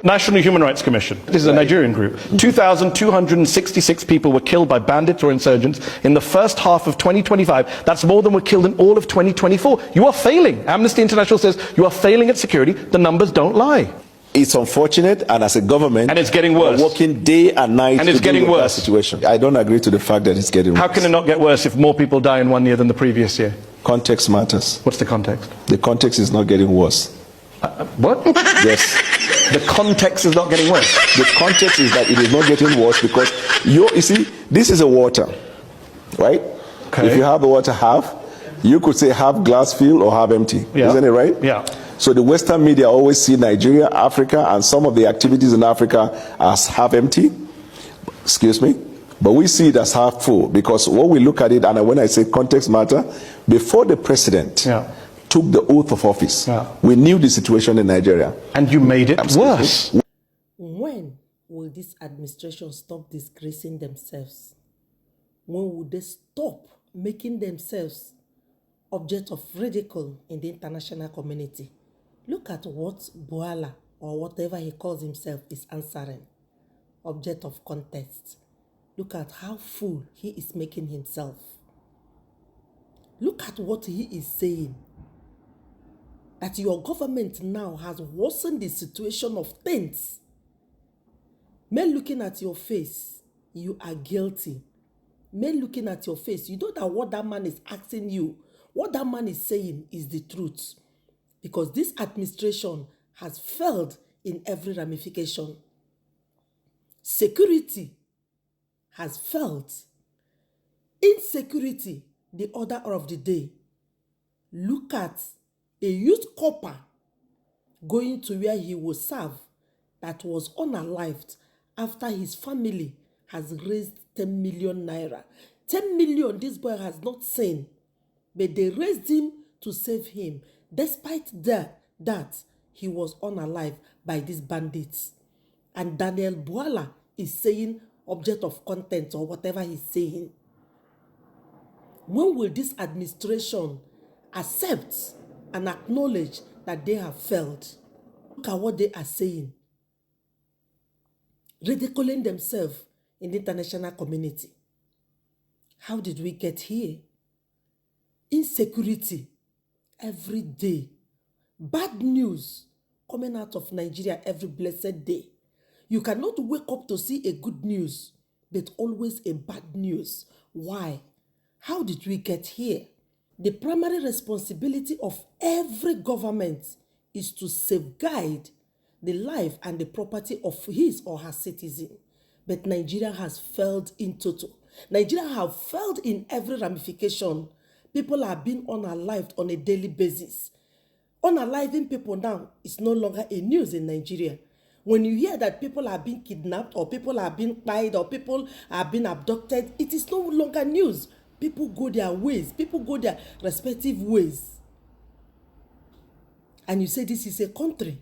National Human Rights Commission. This is a Nigerian group. 2,266 people were killed by bandits or insurgents in the first half of 2025. That's more than were killed in all of 2024. You are failing. Amnesty International says you are failing at security. The numbers don't lie. It's unfortunate, and as a government, and it's getting worse. We're working day and night and it's to getting deal with worse. that situation. I don't agree to the fact that it's getting worse. How can it not get worse if more people die in 1 year than the previous year? Context matters. What's the context? The context is not getting worse. What? Yes. The context is not getting worse. The context is that it is not getting worse because you see, this is a water, right? Okay. If you have the water half, you could say half glass filled or half empty. Yeah. Isn't it right? Yeah. So the Western media always see Nigeria, Africa, and some of the activities in Africa as half empty. Excuse me. But we see it as half full because when we look at it, and when I say context matter, before the president took the oath of office, we knew the situation in Nigeria. And you made it worse. When will this administration stop disgracing themselves? When will they stop making themselves object of ridicule in the international community? Look at what Bawala, or whatever he calls himself, is answering. Object of contest. Look at how fool he is making himself. Look at what he is saying. That your government now has worsened the situation of things. Men looking at your face, you are guilty. Men looking at your face, you know that what that man is asking you, what that man is saying is the truth. Because this administration has failed in every ramification. Security has failed. Insecurity, the order of the day. Look at a youth copper going to where he will serve that was unalived after his family has raised 10 million naira. 10 million this boy has not seen, but they raised him to save him. Despite that, he was unalive by these bandits. And Daniel Bawala is saying object of content or whatever he's saying. When will this administration accept and acknowledge that they have failed? Look at what they are saying. Ridiculing themselves in the international community. How did we get here? Insecurity. Every day. Bad news coming out of Nigeria every blessed day. You cannot wake up to see a good news, but always a bad news. Why? How did we get here? The primary responsibility of every government is to safeguard the life and the property of his or her citizen. But Nigeria has failed in total. Nigeria have failed in every ramification. People are being unalived on a daily basis. Unaliving people now is no longer a news in Nigeria. When you hear that people are being kidnapped or people are being tied or people are being abducted, it is no longer news. People go their ways. People go their respective ways. And you say this is a country.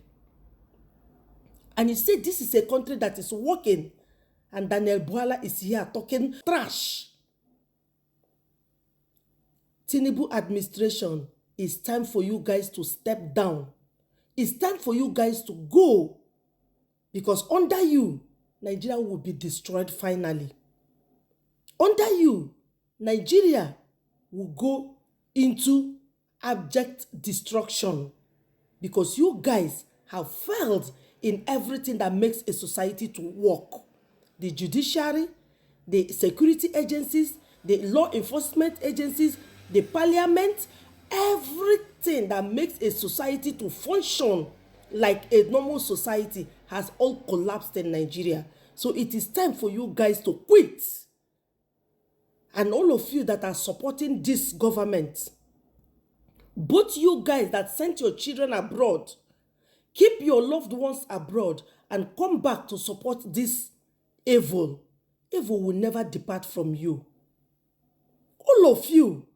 And you say this is a country that is working. And Daniel Bawala is here talking trash. Tinubu administration, it's time for you guys to step down. It's time for you guys to go. Because under you, Nigeria will be destroyed finally. Under you, Nigeria will go into abject destruction. Because you guys have failed in everything that makes a society to work. The judiciary, the security agencies, the law enforcement agencies, the parliament, everything that makes a society to function like a normal society has all collapsed in Nigeria. So it is time for you guys to quit. And all of you that are supporting this government, both you guys that sent your children abroad, keep your loved ones abroad and come back to support this evil. Evil will never depart from you. All of you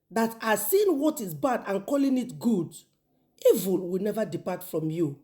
that are seeing what is bad and calling it good, evil will never depart from you.